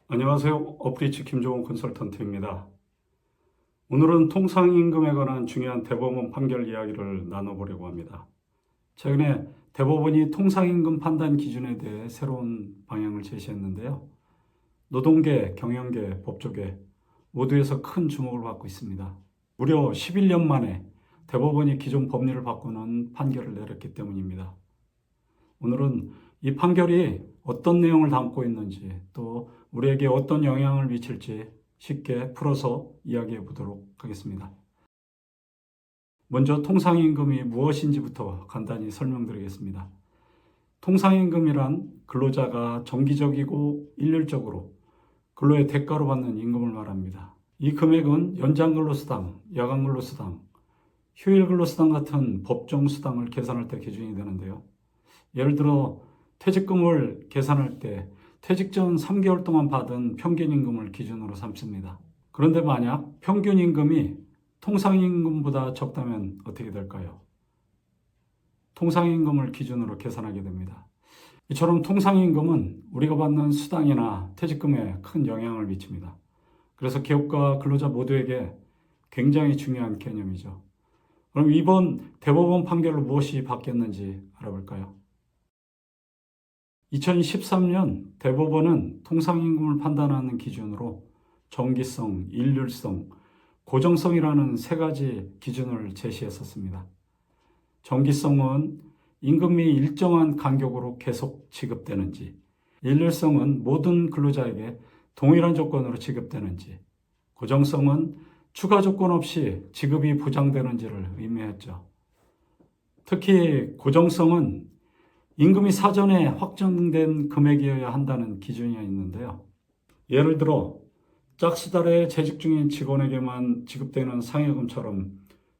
안녕하세요. 어프리치 김종원 컨설턴트입니다. 오늘은 통상임금에 관한 중요한 대법원 판결 이야기를 나눠보려고 합니다. 최근에 대법원이 통상임금 판단 기준에 대해 새로운 방향을 제시했는데요. 노동계, 경영계, 법조계 모두에서 큰 주목을 받고 있습니다. 무려 11년 만에 대법원이 기존 법리를 바꾸는 판결을 내렸기 때문입니다. 오늘은 이 판결이 어떤 내용을 담고 있는지 또 우리에게 어떤 영향을 미칠지 쉽게 풀어서 이야기해 보도록 하겠습니다. 먼저 통상임금이 무엇인지부터 간단히 설명드리겠습니다. 통상임금이란 근로자가 정기적이고 일률적으로 근로의 대가로 받는 임금을 말합니다. 이 금액은 연장근로수당, 야간근로수당, 휴일근로수당 같은 법정수당을 계산할 때 기준이 되는데요. 예를 들어 퇴직금을 계산할 때 퇴직 전 3개월 동안 받은 평균임금을 기준으로 삼습니다. 그런데 만약 평균임금이 통상임금보다 적다면 어떻게 될까요? 통상임금을 기준으로 계산하게 됩니다. 이처럼 통상임금은 우리가 받는 수당이나 퇴직금에 큰 영향을 미칩니다. 그래서 기업과 근로자 모두에게 굉장히 중요한 개념이죠. 그럼 이번 대법원 판결로 무엇이 바뀌었는지 알아볼까요? 2013년 대법원은 통상임금을 판단하는 기준으로 정기성, 일률성, 고정성이라는 세 가지 기준을 제시했었습니다. 정기성은 임금이 일정한 간격으로 계속 지급되는지, 일률성은 모든 근로자에게 동일한 조건으로 지급되는지, 고정성은 추가 조건 없이 지급이 보장되는지를 의미했죠. 특히 고정성은 임금이 사전에 확정된 금액이어야 한다는 기준이 있는데요. 예를 들어 짝수달에 재직 중인 직원에게만 지급되는 상여금처럼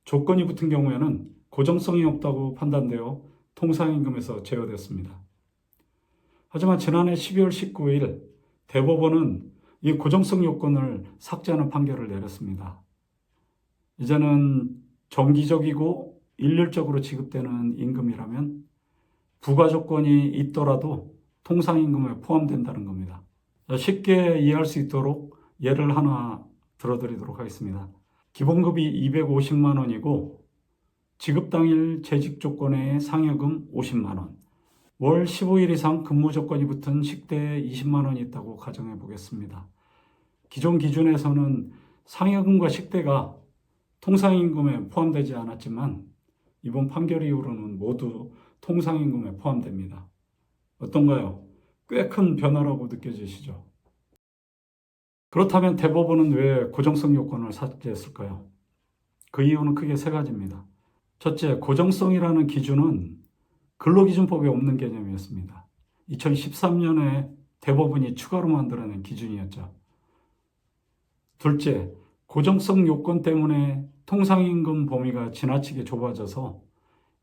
조건이 붙은 경우에는 고정성이 없다고 판단되어 통상임금에서 제외됐습니다. 하지만 지난해 12월 19일 대법원은 이 고정성 요건을 삭제하는 판결을 내렸습니다. 이제는 정기적이고 일률적으로 지급되는 임금이라면 부가 조건이 있더라도 통상임금에 포함된다는 겁니다. 쉽게 이해할 수 있도록 예를 하나 들어드리도록 하겠습니다. 기본급이 250만 원이고 지급 당일 재직 조건의 상여금 50만 원, 월 15일 이상 근무 조건이 붙은 식대에 20만 원이 있다고 가정해 보겠습니다. 기존 기준에서는 상여금과 식대가 통상임금에 포함되지 않았지만 이번 판결 이후로는 모두 통상임금에 포함됩니다. 어떤가요? 꽤 큰 변화라고 느껴지시죠? 그렇다면 대법원은 왜 고정성 요건을 삭제했을까요? 그 이유는 크게 세 가지입니다. 첫째, 고정성이라는 기준은 근로기준법에 없는 개념이었습니다. 2013년에 대법원이 추가로 만들어낸 기준이었죠. 둘째, 고정성 요건 때문에 통상임금 범위가 지나치게 좁아져서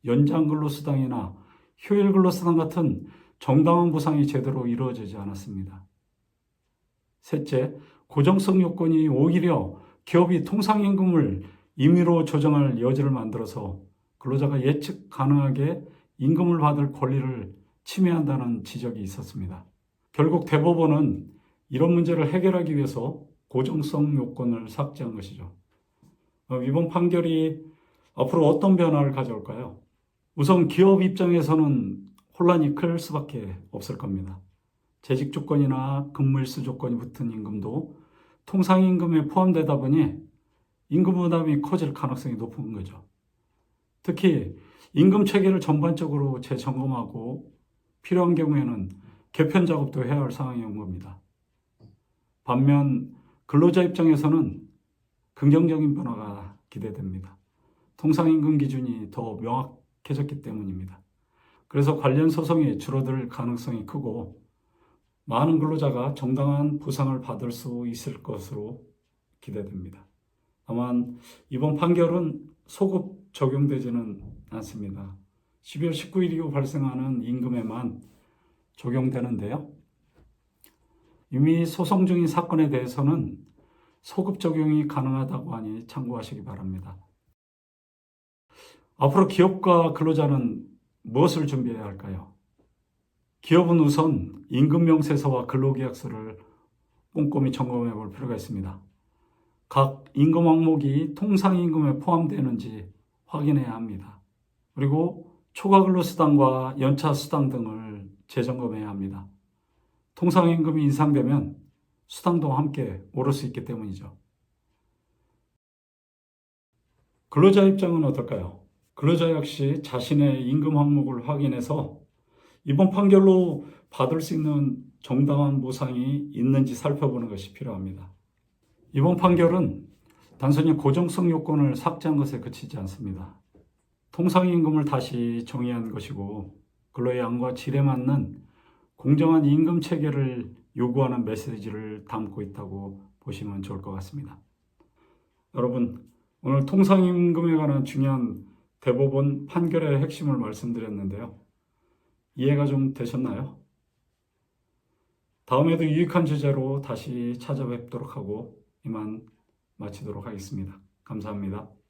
연장근로수당이나 휴일근로수당 같은 정당한 보상이 제대로 이루어지지 않았습니다. 셋째, 고정성 요건이 오히려 기업이 통상임금을 임의로 조정할 여지를 만들어서 근로자가 예측 가능하게 임금을 받을 권리를 침해한다는 지적이 있었습니다. 결국 대법원은 이런 문제를 해결하기 위해서 고정성 요건을 삭제한 것이죠. 이번 판결이 앞으로 어떤 변화를 가져올까요? 우선 기업 입장에서는 혼란이 클 수밖에 없을 겁니다. 재직 조건이나 근무일수 조건이 붙은 임금도 통상임금에 포함되다 보니 임금 부담이 커질 가능성이 높은 거죠. 특히 임금 체계를 전반적으로 재점검하고 필요한 경우에는 개편 작업도 해야 할 상황이 온 겁니다. 반면 근로자 입장에서는 긍정적인 변화가 기대됩니다. 통상임금 기준이 더 명확해졌기 때문입니다. 그래서 관련 소송이 줄어들 가능성이 크고 많은 근로자가 정당한 보상을 받을 수 있을 것으로 기대됩니다. 다만 이번 판결은 소급 적용되지는 않습니다. 12월 19일 이후 발생하는 임금에만 적용되는데요. 이미 소송 중인 사건에 대해서는 소급 적용이 가능하다고 하니 참고하시기 바랍니다. 앞으로 기업과 근로자는 무엇을 준비해야 할까요? 기업은 우선 임금 명세서와 근로계약서를 꼼꼼히 점검해 볼 필요가 있습니다. 각 임금 항목이 통상임금에 포함되는지 확인해야 합니다. 그리고 초과근로수당과 연차수당 등을 재점검해야 합니다. 통상임금이 인상되면 수당도 함께 오를 수 있기 때문이죠. 근로자 입장은 어떨까요? 근로자 역시 자신의 임금 항목을 확인해서 이번 판결로 받을 수 있는 정당한 보상이 있는지 살펴보는 것이 필요합니다. 이번 판결은 단순히 고정성 요건을 삭제한 것에 그치지 않습니다. 통상임금을 다시 정의한 것이고 근로의 양과 질에 맞는 공정한 임금 체계를 요구하는 메시지를 담고 있다고 보시면 좋을 것 같습니다. 여러분, 오늘 통상임금에 관한 중요한 대법원 판결의 핵심을 말씀드렸는데요. 이해가 좀 되셨나요? 다음에도 유익한 주제로 다시 찾아뵙도록 하고 이만 마치도록 하겠습니다. 감사합니다.